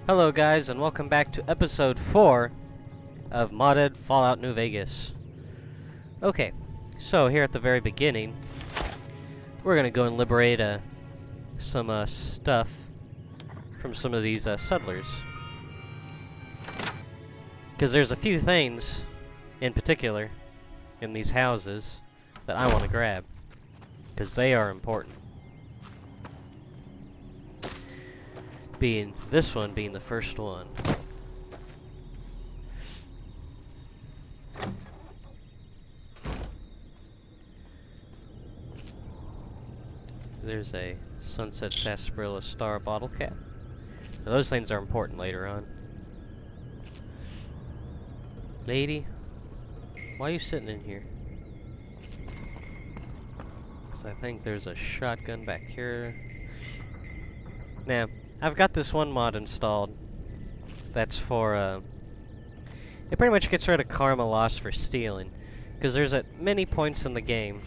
Hello guys, and welcome back to episode 4 of Modded Fallout New Vegas. Okay, so here at the very beginning, we're gonna go and liberate some stuff from some of these settlers. Because there's a few things, in particular, in these houses that I want to grab. Because they are important. This one being the first one. There's a Sunset Sarsaparilla Star bottle cap. Now, those things are important later on. Lady, why are you sitting in here? Because I think there's a shotgun back here. Now, I've got this one mod installed that's for, it pretty much gets rid of karma loss for stealing. Because there's at many points in the game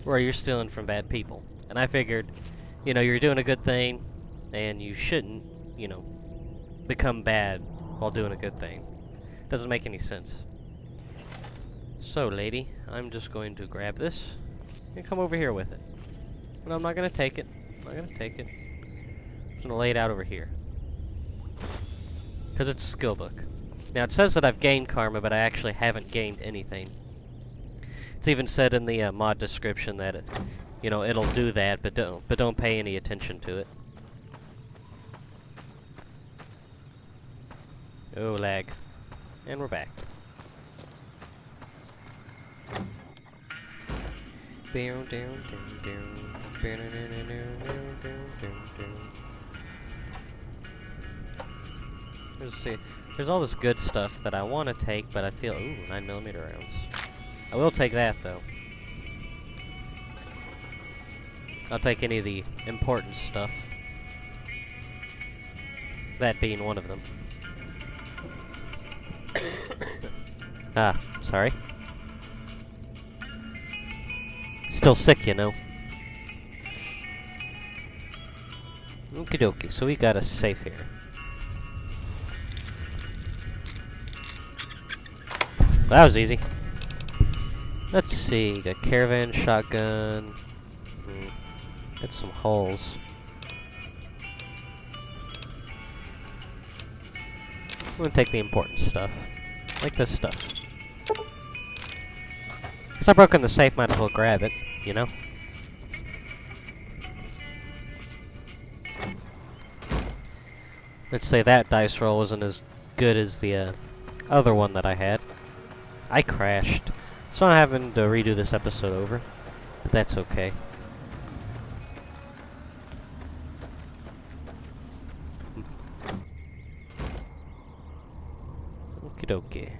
where you're stealing from bad people. And I figured, you know, you're doing a good thing, and you shouldn't, you know, become bad while doing a good thing. Doesn't make any sense. So, lady, I'm just going to grab this and come over here with it. But I'm not going to take it. I'm not going to take it. I'm gonna lay it out over here. Because it's a skill book. Now, it says that I've gained karma, but I actually haven't gained anything. It's even said in the mod description that it, you know, it'll do that, but don't pay any attention to it. Oh, lag. And we're back. Down, down, down, down. Down, down, down, down, down. Let's see. There's all this good stuff that I want to take, but I feel... Ooh, 9mm rounds. I will take that, though. I'll take any of the important stuff. That being one of them. Ah, sorry. Still sick, you know. Okie dokie, so we got a safe here. That was easy. Let's see, got caravan, shotgun. Got some holes. I'm gonna take the important stuff. Like this stuff. Since I broke in the safe, might as well grab it, you know? Let's say that dice roll wasn't as good as the other one that I had. I crashed, so I'm having to redo this episode over, but that's okay. Okie dokie.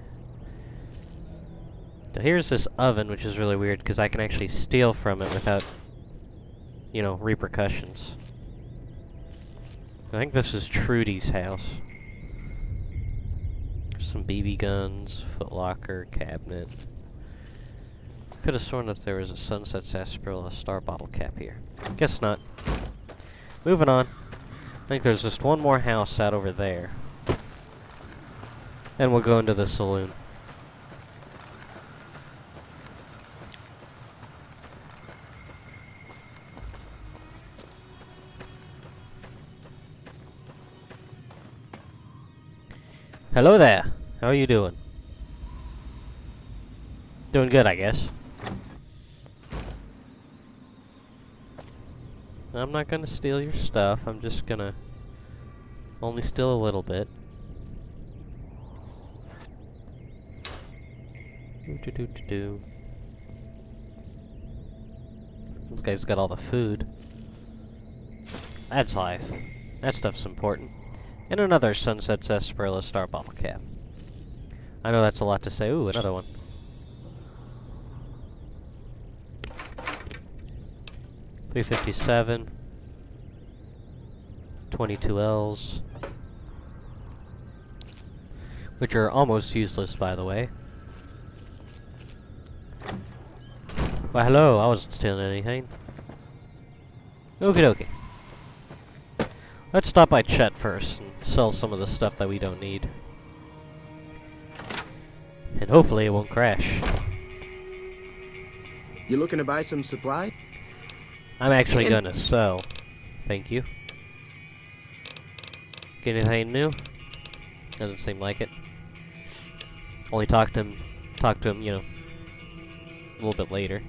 So here's this oven, which is really weird, because I can actually steal from it without, you know, repercussions. I think this is Trudy's house. Some BB guns, footlocker, cabinet. Could have sworn that there was a Sunset Sarsaparilla Star bottle cap here. Guess not. Moving on. I think there's just one more house out over there. And we'll go into the saloon. Hello there. How are you doing? Doing good, I guess. I'm not gonna steal your stuff. I'm just gonna only steal a little bit. Do. This guy's got all the food. That's life. That stuff's important. And another Sunset Sarsaparilla Star bottle cap. I know that's a lot to say. Ooh, another one. .357. 22Ls. Which are almost useless, by the way. Why, hello, I wasn't stealing anything. Okie dokie. Let's stop by Chet first and sell some of the stuff that we don't need. And hopefully it won't crash. You looking to buy some supply? I'm actually gonna sell. Thank you. Get anything new? Doesn't seem like it. Only talk to him, you know, a little bit later.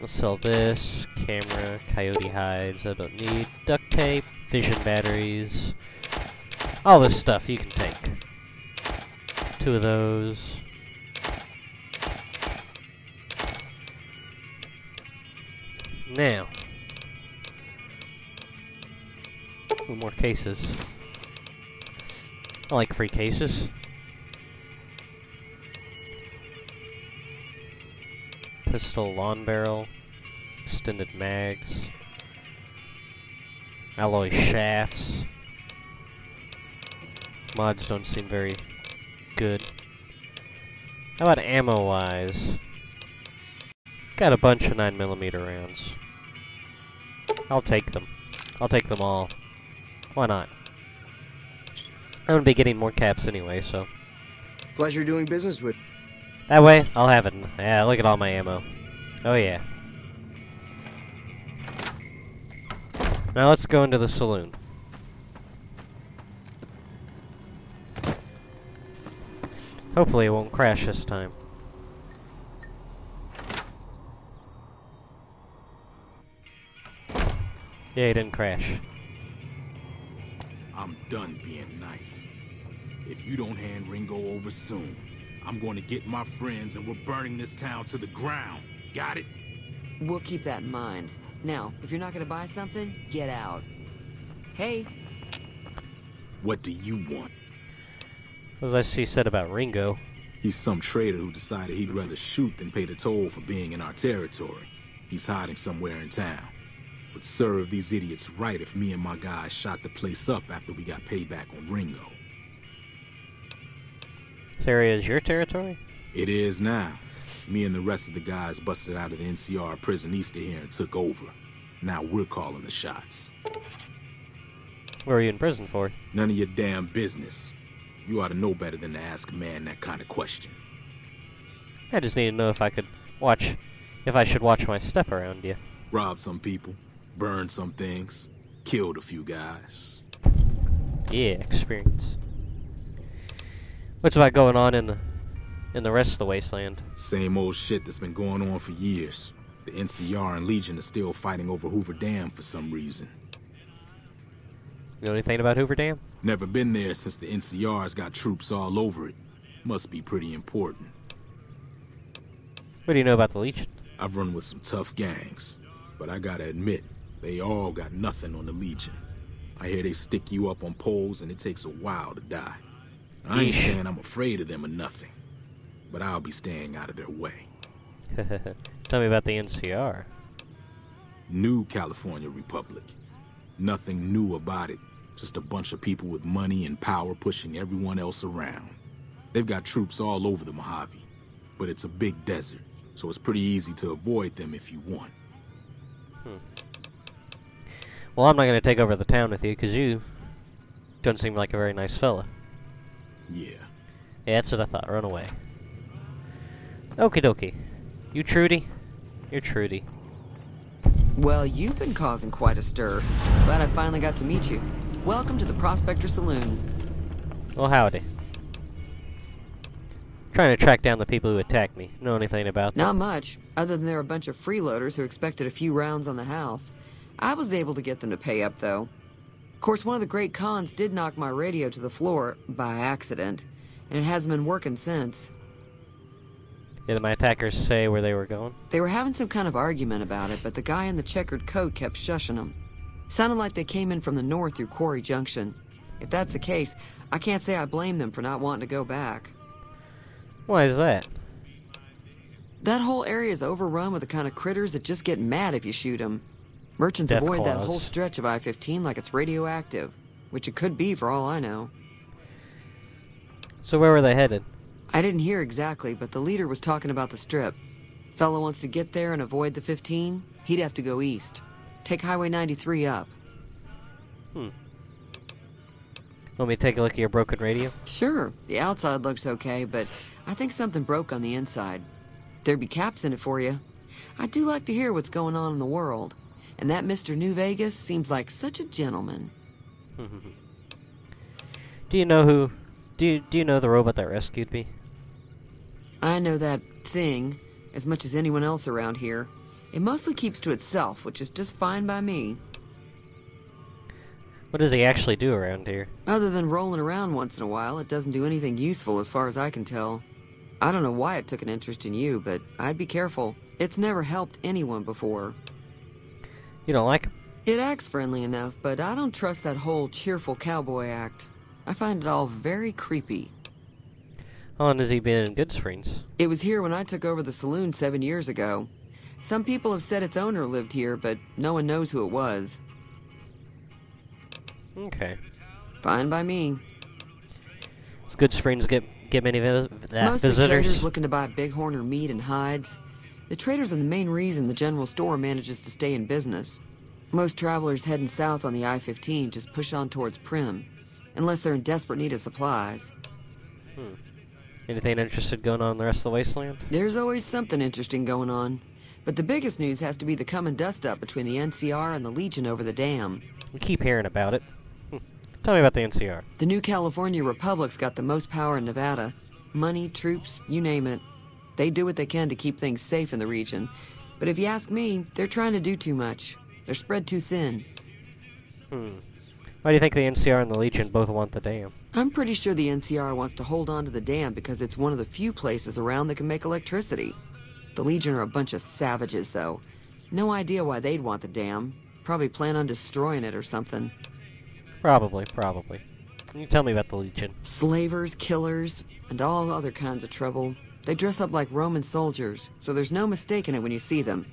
I'll sell this. Camera, coyote hides, I don't need. Duct tape, vision batteries. All this stuff you can take. 2 of those. Now. Ooh, more cases. I like free cases. Pistol, lawn barrel, extended mags, alloy shafts. Mods don't seem very good. How about ammo-wise? Got a bunch of 9mm rounds. I'll take them. I'll take them all. Why not? I'm gonna be getting more caps anyway, so. Pleasure doing business with. That way, I'll have it. Yeah, look at all my ammo. Oh yeah. Now let's go into the saloon. Hopefully it won't crash this time. Yeah, it didn't crash. I'm done being nice. If you don't hand Ringo over soon, I'm going to get my friends and we're burning this town to the ground. Got it? We'll keep that in mind. Now, if you're not going to buy something, get out. Hey. What do you want? What was I said about Ringo? He's some traitor who decided he'd rather shoot than pay the toll for being in our territory. He's hiding somewhere in town. Would serve these idiots right if me and my guys shot the place up after we got payback on Ringo. This area is your territory? It is now. Me and the rest of the guys busted out of the NCR prison east of here and took over. Now we're calling the shots. What were you in prison for? None of your damn business. You ought to know better than to ask a man that kind of question. I just need to know if I should watch my step around you. Robbed some people, burned some things, killed a few guys. Yeah, experience. What's about going on in the rest of the wasteland? Same old shit that's been going on for years. The NCR and Legion are still fighting over Hoover Dam for some reason. You know anything about Hoover Dam? Never been there since the NCR's got troops all over it. Must be pretty important. What do you know about the Legion? I've run with some tough gangs, but I gotta admit, they all got nothing on the Legion. I hear they stick you up on poles and it takes a while to die. I ain't saying I'm afraid of them or nothing, but I'll be staying out of their way. Tell me about the NCR. New California Republic. Nothing new about it. Just a bunch of people with money and power pushing everyone else around. They've got troops all over the Mojave, but it's a big desert, so it's pretty easy to avoid them if you want. Well, I'm not going to take over the town with you, because you don't seem like a very nice fella. Yeah. Yeah, that's what I thought. Run away. Okie dokie. You Trudy? You're Trudy. Well, you've been causing quite a stir. Glad I finally got to meet you. Welcome to the Prospector Saloon. Well, howdy. Trying to track down the people who attacked me. Know anything about them? Not much, other than they're a bunch of freeloaders who expected a few rounds on the house. I was able to get them to pay up, though. Of course, one of the great cons did knock my radio to the floor, by accident, and it hasn't been working since. Did my attackers say where they were going? They were having some kind of argument about it, but the guy in the checkered coat kept shushing them. Sounded like they came in from the north through Quarry Junction. If that's the case, I can't say I blame them for not wanting to go back. Why is that? That whole area is overrun with the kind of critters that just get mad if you shoot them. Merchants Death avoid that claws. whole stretch of I-15 like it's radioactive, which it could be for all I know. So where were they headed? I didn't hear exactly, but the leader was talking about the strip. Fellow wants to get there and avoid the 15, he'd have to go east. Take Highway 93 up. Want me to take a look at your broken radio? Sure, the outside looks okay, but I think something broke on the inside. There'd be caps in it for you. I do like to hear what's going on in the world. And that Mr. New Vegas seems like such a gentleman. Do you know do you know the robot that rescued me? I know that thing as much as anyone else around here. It mostly keeps to itself, which is just fine by me. What does he actually do around here? Other than rolling around once in a while, it doesn't do anything useful as far as I can tell. I don't know why it took an interest in you, but I'd be careful. It's never helped anyone before. You don't like him? It acts friendly enough, but I don't trust that whole cheerful cowboy act. I find it all very creepy. How long has he been in Goodsprings? It was here when I took over the saloon 7 years ago. Some people have said its owner lived here, but no one knows who it was. Okay. Fine by me. Does Goodsprings get many Mostly visitors? traders looking to buy bighorn or meat and hides. The traders are the main reason the general store manages to stay in business. Most travelers heading south on the I-15 just push on towards Prim, unless they're in desperate need of supplies. Anything interesting going on in the rest of the wasteland? There's always something interesting going on. But the biggest news has to be the coming dust-up between the NCR and the Legion over the dam. We keep hearing about it. Tell me about the NCR. The new California Republic's got the most power in Nevada. Money, troops, you name it. They do what they can to keep things safe in the region. But if you ask me, they're trying to do too much. They're spread too thin. Why do you think the NCR and the Legion both want the dam? I'm pretty sure the NCR wants to hold on to the dam because it's one of the few places around that can make electricity. The Legion are a bunch of savages, though. No idea why they'd want the dam. Probably plan on destroying it or something. Probably. Can you tell me about the Legion? Slavers, killers, and all other kinds of trouble. They dress up like Roman soldiers, so there's no mistaking it when you see them.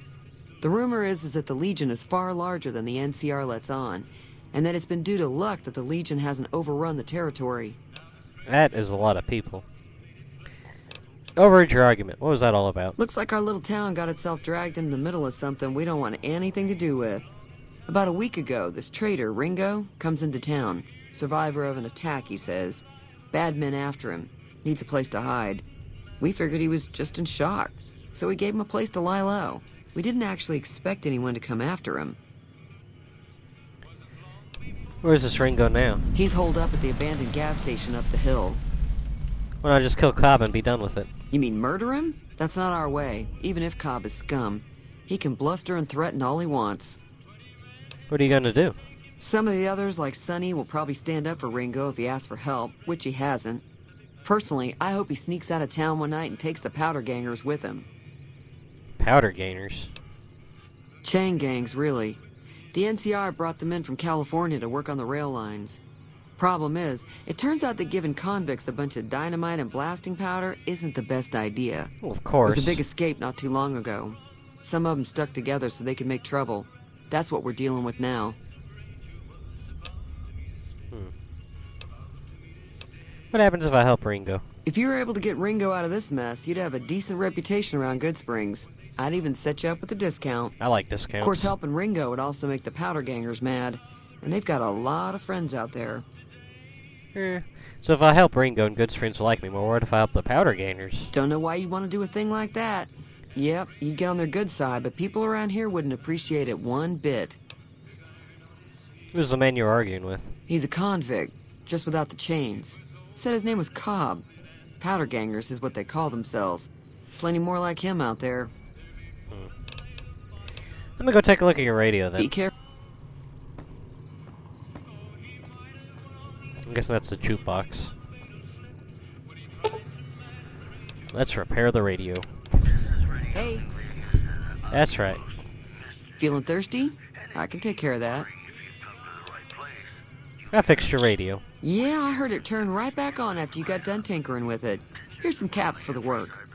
The rumor is that the Legion is far larger than the NCR lets on, and that it's been due to luck that the Legion hasn't overrun the territory. That is a lot of people. Overage your argument. What was that all about? Looks like our little town got itself dragged into the middle of something we don't want anything to do with. About a week ago, this trader, Ringo, comes into town. Survivor of an attack, he says. Bad men after him. Needs a place to hide. We figured he was just in shock, so we gave him a place to lie low. We didn't actually expect anyone to come after him. Where's this Ringo now? He's holed up at the abandoned gas station up the hill. Why not just kill Cobb and be done with it? You mean murder him? That's not our way, even if Cobb is scum. He can bluster and threaten all he wants. What are you gonna do? Some of the others, like Sonny, will probably stand up for Ringo if he asks for help, which he hasn't. Personally, I hope he sneaks out of town one night and takes the powder gangers with him. Powder gainers? Chain gangs, really. The NCR brought them in from California to work on the rail lines. Problem is, it turns out that giving convicts a bunch of dynamite and blasting powder isn't the best idea. Well, of course. There was a big escape not too long ago. Some of them stuck together so they could make trouble. That's what we're dealing with now. What happens if I help Ringo? If you were able to get Ringo out of this mess, you'd have a decent reputation around Goodsprings. I'd even set you up with a discount. I like discounts. Of course, helping Ringo would also make the powder gangers mad. And they've got a lot of friends out there. So if I help Ringo and Goodsprings will like me more, what if I help the powder gainers? Don't know why you'd want to do a thing like that. Yep, you'd get on their good side, but people around here wouldn't appreciate it one bit. Who's the man you're arguing with? He's a convict, just without the chains. Said his name was Cobb. Powder gangers is what they call themselves. Plenty more like him out there. Let me go take a look at your radio then. Be careful. I'm guessing that's the jukebox. Let's repair the radio. Hey, That's right. feeling thirsty? I can take care of that. I fixed your radio. Yeah, I heard it turn right back on after you got done tinkering with it. Here's some caps for the work.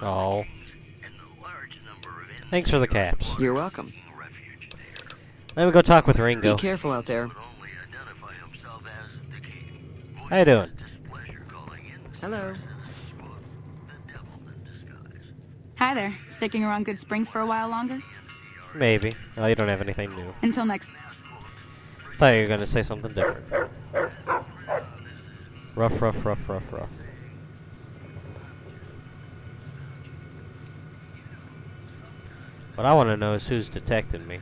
Oh. Thanks for the caps. You're welcome. Let me go talk with Ringo. Be careful out there. How you doing? Hello. Hi there. Sticking around Goodsprings for a while longer? Maybe. Oh, you don't have anything new. Until next... Thought you were gonna say something different. Rough, rough, rough, rough, rough. What I want to know is who's detecting me.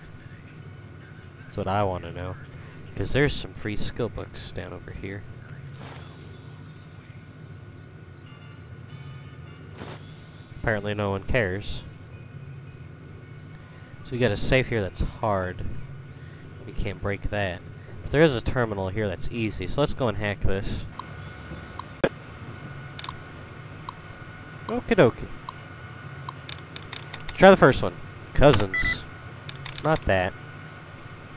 That's what I want to know. Because there's some free skill books down over here. Apparently no one cares. So we got a safe here that's hard. We can't break that. But there is a terminal here that's easy, so let's go and hack this. Okie dokie. Try the first one. Cousins. Not that.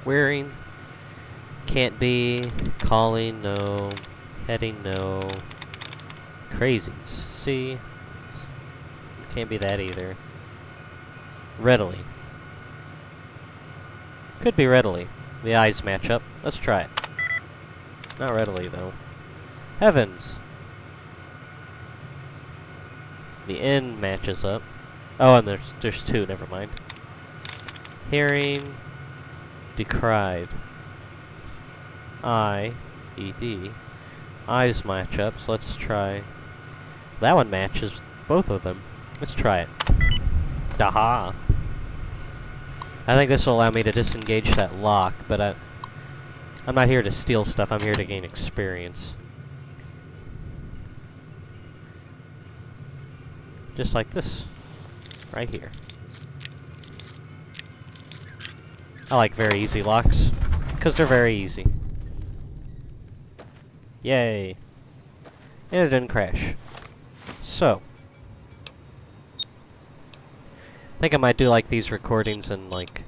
Wearing. Can't be. Calling, no. Heading, no. Crazies. See? Can't be that either. Readily. Could be readily. The eyes match up. Let's try it. Not readily, though. Heavens! The N matches up. Oh, and there's two, never mind. Hearing. Decried. I. ED. Eyes match up, so let's try. That one matches both of them. Let's try it. Daha! I think this will allow me to disengage that lock, but I'm not here to steal stuff, I'm here to gain experience. Just like this. Right here. I like very easy locks, because they're very easy. Yay. And it didn't crash. So. I think I might do like these recordings in like,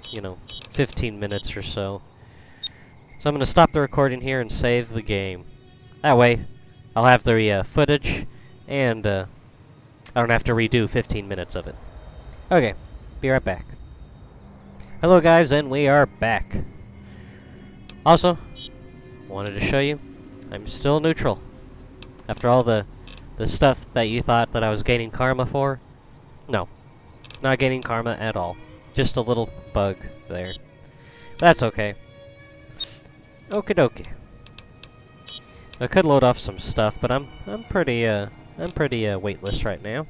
15 minutes or so. So I'm going to stop the recording here and save the game. That way, I'll have the footage, and I don't have to redo 15 minutes of it. Okay, be right back. Hello guys, and we are back. Also, wanted to show you, I'm still neutral. After all the stuff that you thought that I was gaining karma for, no. Not gaining karma at all. Just a little bug there. That's okay. Okie dokie. I could load off some stuff, but I'm pretty weightless right now.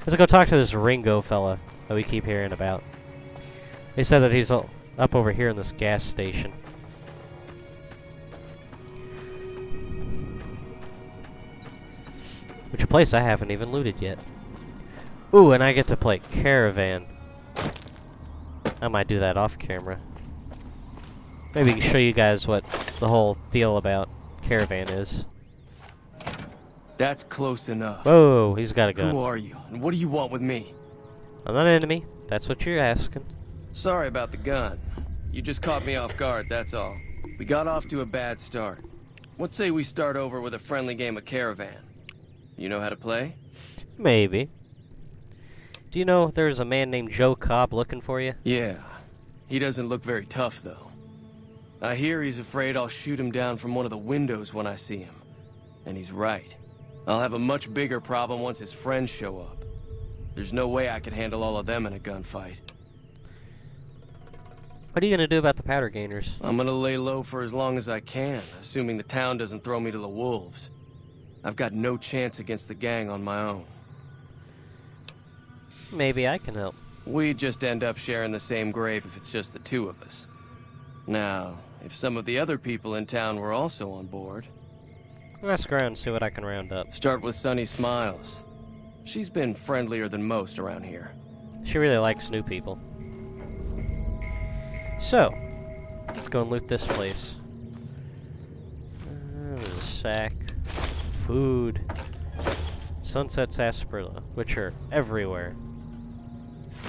Let's go talk to this Ringo fella that we keep hearing about. They said that he's up over here in this gas station. Which a place I haven't even looted yet. Ooh, and I get to play Caravan. I might do that off camera. Maybe show you guys what the whole deal about Caravan is. That's close enough. Whoa, he's got a gun. Who are you, and what do you want with me? I'm not an enemy. That's what you're asking. Sorry about the gun. You just caught me off guard, that's all. We got off to a bad start. What say we start over with a friendly game of Caravan? You know how to play? Maybe. Do you know there's a man named Joe Cobb looking for you? Yeah. He doesn't look very tough, though. I hear he's afraid I'll shoot him down from one of the windows when I see him. And he's right. I'll have a much bigger problem once his friends show up. There's no way I could handle all of them in a gunfight. What are you gonna do about the powder gainers? I'm gonna lay low for as long as I can, assuming the town doesn't throw me to the wolves. I've got no chance against the gang on my own. Maybe I can help. We'd just end up sharing the same grave if it's just the two of us. Now, if some of the other people in town were also on board... Let's go around and see what I can round up. Start with Sunny Smiles. She's been friendlier than most around here. She really likes new people. So, let's go and loot this place. There's a sack. Food. Sunset sarsaparilla, which are everywhere.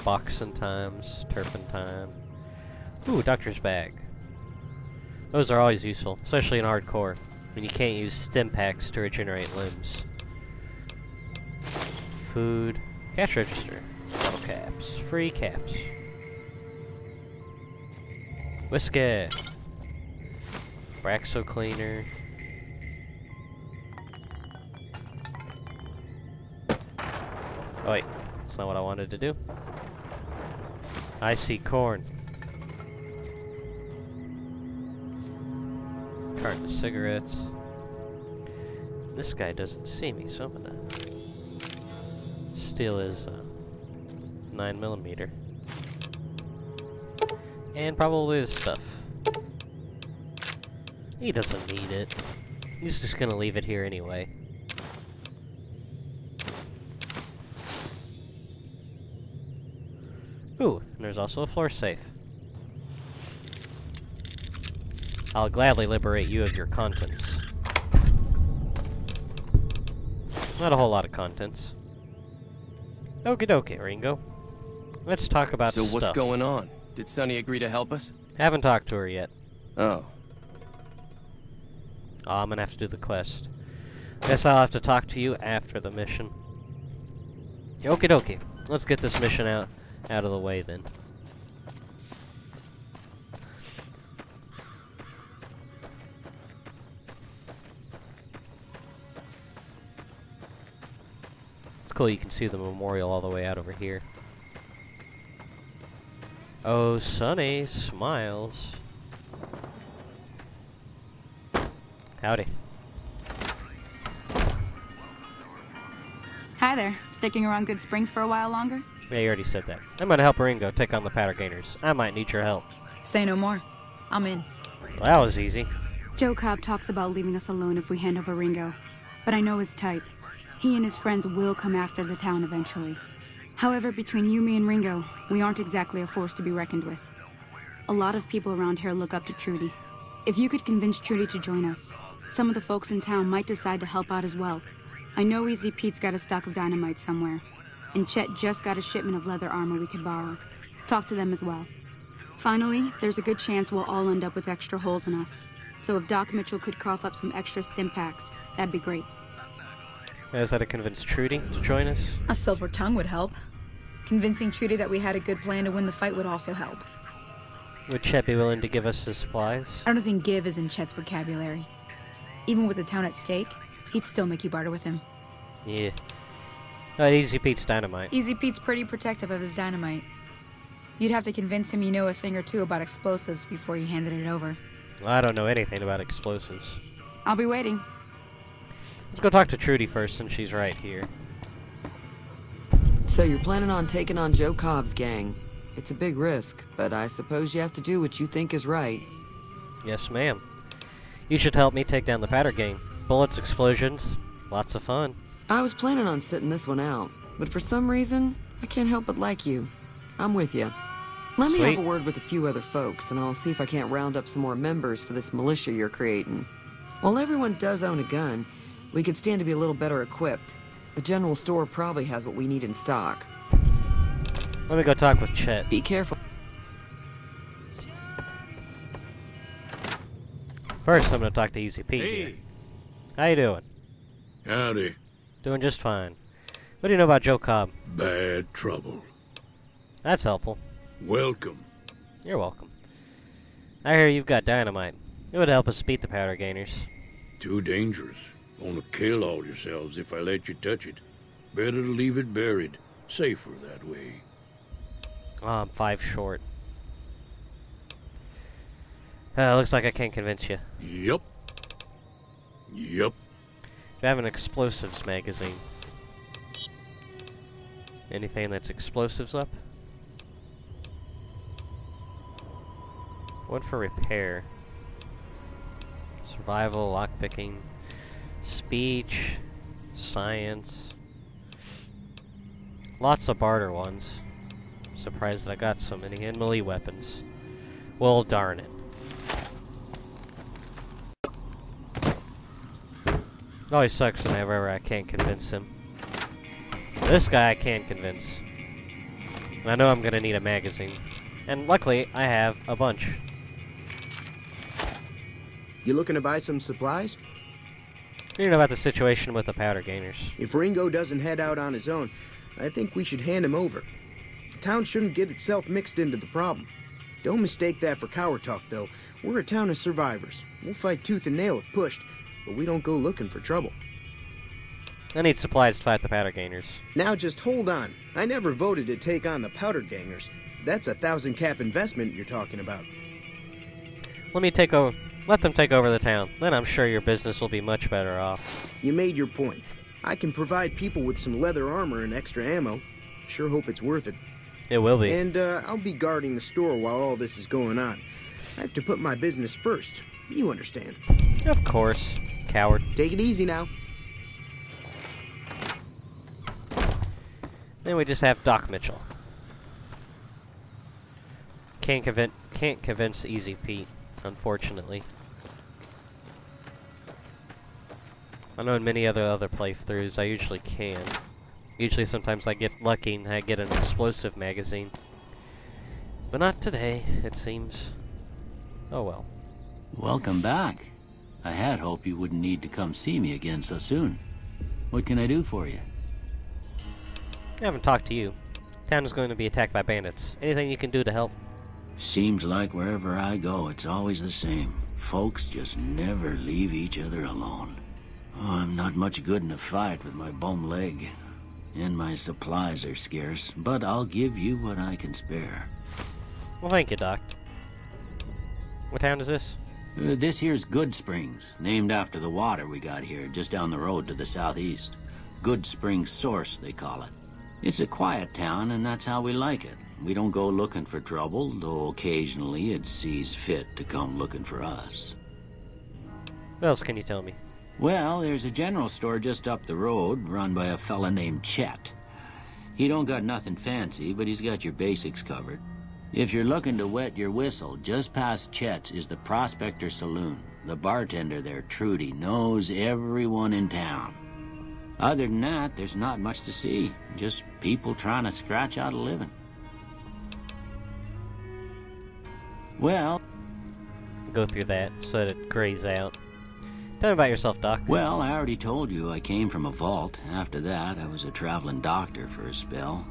Boxing times, turpentine. Ooh, doctor's bag. Those are always useful, especially in hardcore, when you can't use stim packs to regenerate limbs. Food. Cash register. Bottle caps. Free caps. Whiskey. Braxo cleaner. Oh wait. That's not what I wanted to do. I see corn. Carton of cigarettes. This guy doesn't see me, so I'm gonna steal his 9mm. And probably his stuff. He doesn't need it. He's just gonna leave it here anyway. Ooh, and there's also a floor safe. I'll gladly liberate you of your contents. Not a whole lot of contents. Okie dokie, Ringo. Let's talk about stuff. So what's going on? Did Sonny agree to help us? Haven't talked to her yet. Oh. Oh, I'm gonna have to do the quest. Guess I'll have to talk to you after the mission. Okie dokie. Let's get this mission out of the way then. It's cool you can see the memorial all the way out over here. Oh, Sonny smiles. Howdy. Hi there. Sticking around Goodsprings for a while longer? Yeah, you already said that. I'm gonna help Ringo take on the powder gainers. I might need your help. Say no more. I'm in. Well, that was easy. Joe Cobb talks about leaving us alone if we hand over Ringo. But I know his type. He and his friends will come after the town eventually. However, between you, me, and Ringo, we aren't exactly a force to be reckoned with. A lot of people around here look up to Trudy. If you could convince Trudy to join us, some of the folks in town might decide to help out as well. I know Easy Pete's got a stock of dynamite somewhere, and Chet just got a shipment of leather armor we could borrow. Talk to them as well. Finally, there's a good chance we'll all end up with extra holes in us. So if Doc Mitchell could cough up some extra stim packs, that'd be great. Is that to convince Trudy to join us? A silver tongue would help. Convincing Trudy that we had a good plan to win the fight would also help. Would Chet be willing to give us his supplies? I don't think give is in Chet's vocabulary. Even with the town at stake, he'd still make you barter with him. Yeah. Easy Pete's dynamite. Easy Pete's pretty protective of his dynamite. You'd have to convince him you know a thing or two about explosives before you handed it over. Well, I don't know anything about explosives. I'll be waiting. Let's go talk to Trudy first, since she's right here. So you're planning on taking on Joe Cobb's gang. It's a big risk, but I suppose you have to do what you think is right. Yes, ma'am. You should help me take down the powder gang. Bullets, explosions, lots of fun. I was planning on sitting this one out, but for some reason, I can't help but like you. I'm with you. Let me have a word with a few other folks, and I'll see if I can't round up some more members for this militia you're creating. While everyone does own a gun, we could stand to be a little better equipped. The general store probably has what we need in stock. Let me go talk with Chet. Be careful. First, I'm gonna talk to Easy Pete here. How you doing? Howdy. Doing just fine. What do you know about Joe Cobb? Bad trouble. That's helpful. Welcome. You're welcome. I hear you've got dynamite. It would help us beat the powder gainers. Too dangerous. Gonna kill all yourselves if I let you touch it. Better to leave it buried. Safer that way. Oh, I'm 5 short. Looks like I can't convince you. Yup. Yup. I have an explosives magazine. Anything that's explosives up? One for repair. Survival, lockpicking, speech, science. Lots of barter ones. Surprised that I got so many. And melee weapons. Well, darn it. It always sucks whenever I can't convince him. This guy I can convince. And I know I'm gonna need a magazine. And luckily, I have a bunch. You looking to buy some supplies? What do you know about the situation with the powder gainers? If Ringo doesn't head out on his own, I think we should hand him over. The town shouldn't get itself mixed into the problem. Don't mistake that for coward talk, though. We're a town of survivors. We'll fight tooth and nail if pushed, but we don't go looking for trouble. I need supplies to fight the powder gainers. Now just hold on. I never voted to take on the powder gangers. That's a 1,000 cap investment you're talking about. Let them take over the town. Then I'm sure your business will be much better off. You made your point. I can provide people with some leather armor and extra ammo. Sure hope it's worth it. It will be. And I'll be guarding the store while all this is going on. I have to put my business first. You understand. Of course. Coward. Take it easy now. Then we just have Doc Mitchell. Can't convince Easy Pete, unfortunately. I know in many other playthroughs I usually can. Usually sometimes I get lucky and I get an explosive magazine. But not today, it seems. Oh well. Welcome back. I had hoped you wouldn't need to come see me again so soon. What can I do for you? I haven't talked to you. Town is going to be attacked by bandits. Anything you can do to help? Seems like wherever I go, it's always the same. Folks just never leave each other alone. Oh, I'm not much good in a fight with my bum leg. And my supplies are scarce, but I'll give you what I can spare. Well, thank you, Doc. What town is this? This here's Goodsprings, named after the water we got here, just down the road to the southeast. Goodsprings Source, they call it. It's a quiet town, and that's how we like it. We don't go looking for trouble, though occasionally it sees fit to come looking for us. What else can you tell me? Well, there's a general store just up the road, run by a fella named Chet. He don't got nothing fancy, but he's got your basics covered. If you're looking to wet your whistle, just past Chet's is the Prospector Saloon. The bartender there, Trudy, knows everyone in town. Other than that, there's not much to see. Just people trying to scratch out a living. Well... Go through that so that it grays out. Tell me about yourself, Doc. Well, I already told you I came from a vault. After that, I was a traveling doctor for a spell.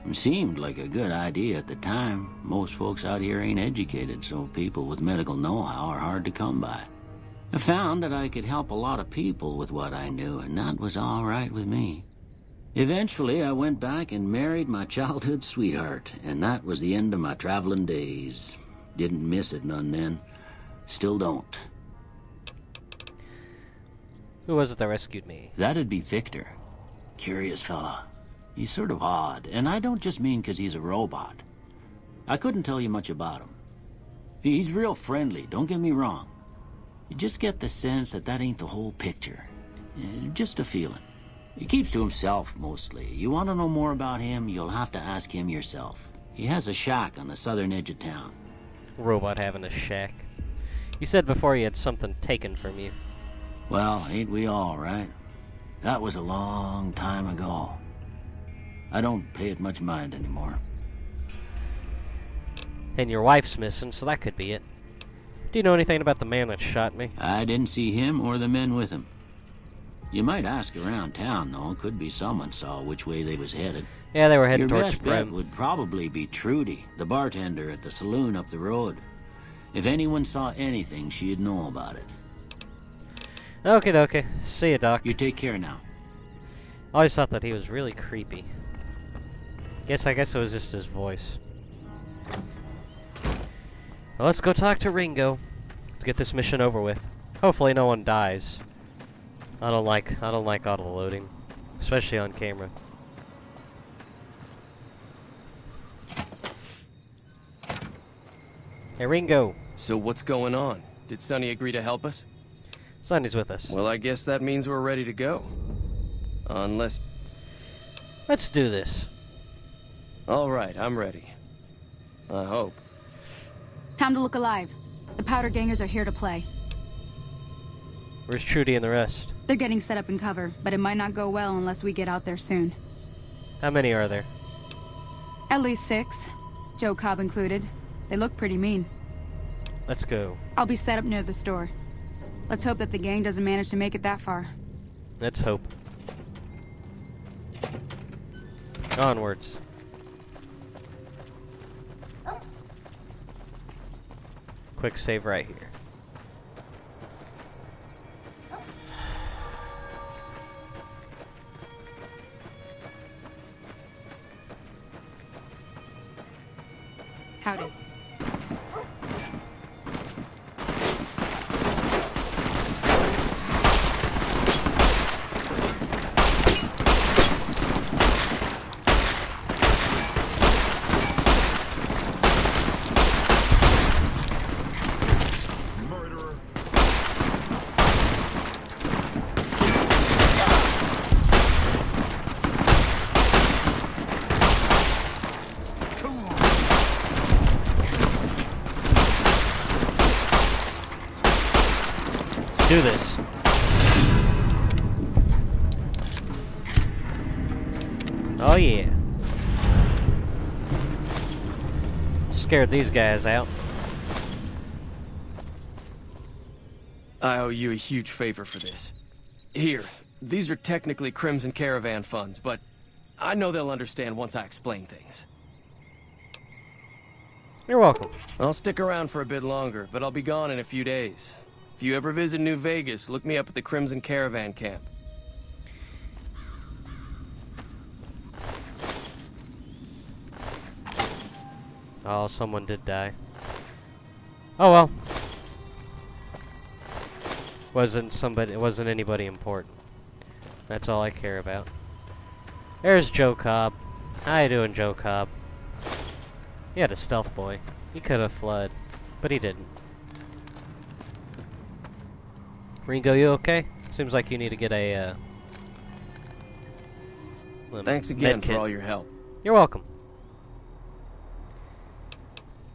It seemed like a good idea at the time. Most folks out here ain't educated, so people with medical know-how are hard to come by. I found that I could help a lot of people with what I knew, and that was all right with me. Eventually, I went back and married my childhood sweetheart, and that was the end of my traveling days. Didn't miss it none then. Still don't. Who was it that rescued me? That'd be Victor. Curious fella. He's sort of odd, and I don't just mean 'cause he's a robot. I couldn't tell you much about him. He's real friendly, don't get me wrong. You just get the sense that that ain't the whole picture. Just a feeling. He keeps to himself, mostly. You want to know more about him, you'll have to ask him yourself. He has a shack on the southern edge of town. Robot having a shack. You said before you had something taken from you. Well, ain't we all, right? That was a long time ago. I don't pay it much mind anymore. And your wife's missing, so that could be it. Do you know anything about the man that shot me? I didn't see him or the men with him. You might ask around town, though. Could be someone saw which way they was headed. Yeah, they were heading Your towards best bet Brim. would probably be Trudy, the bartender at the saloon up the road. If anyone saw anything, she'd know about it. Okay. See you, Doc. You take care now. I always thought that he was really creepy. I guess it was just his voice. Well, let's go talk to Ringo. Let's get this mission over with. Hopefully no one dies. I don't like auto-loading, especially on camera. Hey, Ringo. So what's going on? Did Sonny agree to help us? Sonny's with us. Well, I guess that means we're ready to go. Unless... Let's do this. All right, I'm ready. I hope. Time to look alive. The powder gangers are here to play. Where's Trudy and the rest? They're getting set up in cover, but it might not go well unless we get out there soon. How many are there? At least 6. Joe Cobb included. They look pretty mean. Let's go. I'll be set up near the store. Let's hope that the gang doesn't manage to make it that far. Let's hope. Onwards. Quick save right here. Howdy. Do this. Oh yeah. Scared these guys out. I owe you a huge favor for this. Here, these are technically Crimson Caravan funds, but I know they'll understand once I explain things. You're welcome. I'll stick around for a bit longer, but I'll be gone in a few days. If you ever visit New Vegas, look me up at the Crimson Caravan camp. Oh, someone did die. Oh well. Wasn't anybody important. That's all I care about. There's Joe Cobb. How you doing, Joe Cobb? He had a stealth boy. He could have fled, but he didn't. Ringo, you okay? Seems like you need to get a, Thanks again for all your help. You're welcome.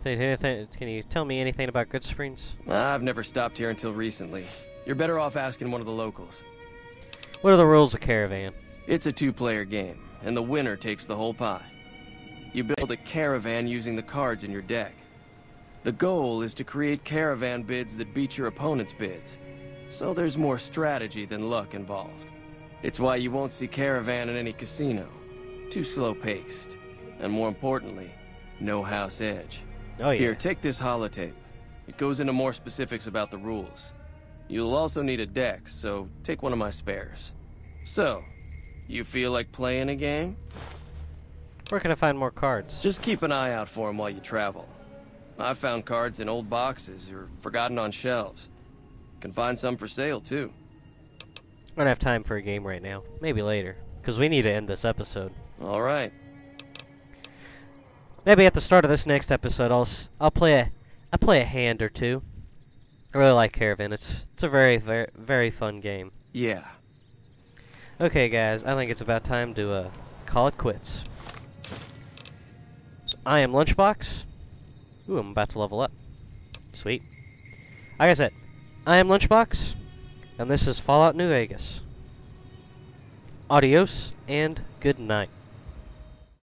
Can you tell me anything about Goodsprings? I've never stopped here until recently. You're better off asking one of the locals. What are the rules of Caravan? It's a two-player game, and the winner takes the whole pie. You build a caravan using the cards in your deck. The goal is to create caravan bids that beat your opponent's bids. So there's more strategy than luck involved. It's why you won't see Caravan in any casino. Too slow-paced. And more importantly, no house edge. Oh yeah. Here, take this holotape. It goes into more specifics about the rules. You'll also need a deck, so take one of my spares. So, you feel like playing a game? Where can I find more cards? Just keep an eye out for them while you travel. I've found cards in old boxes or forgotten on shelves. Can find some for sale, too. I don't have time for a game right now. Maybe later. Because we need to end this episode. Alright. Maybe at the start of this next episode, I'll play a hand or two. I really like Caravan. It's a very, very, very fun game. Yeah. Okay, guys. I think it's about time to call it quits. So, I am Lunchbox. Ooh, I'm about to level up. Sweet. Like I said, I am Lunchbox, and this is Fallout New Vegas. Adios, and good night.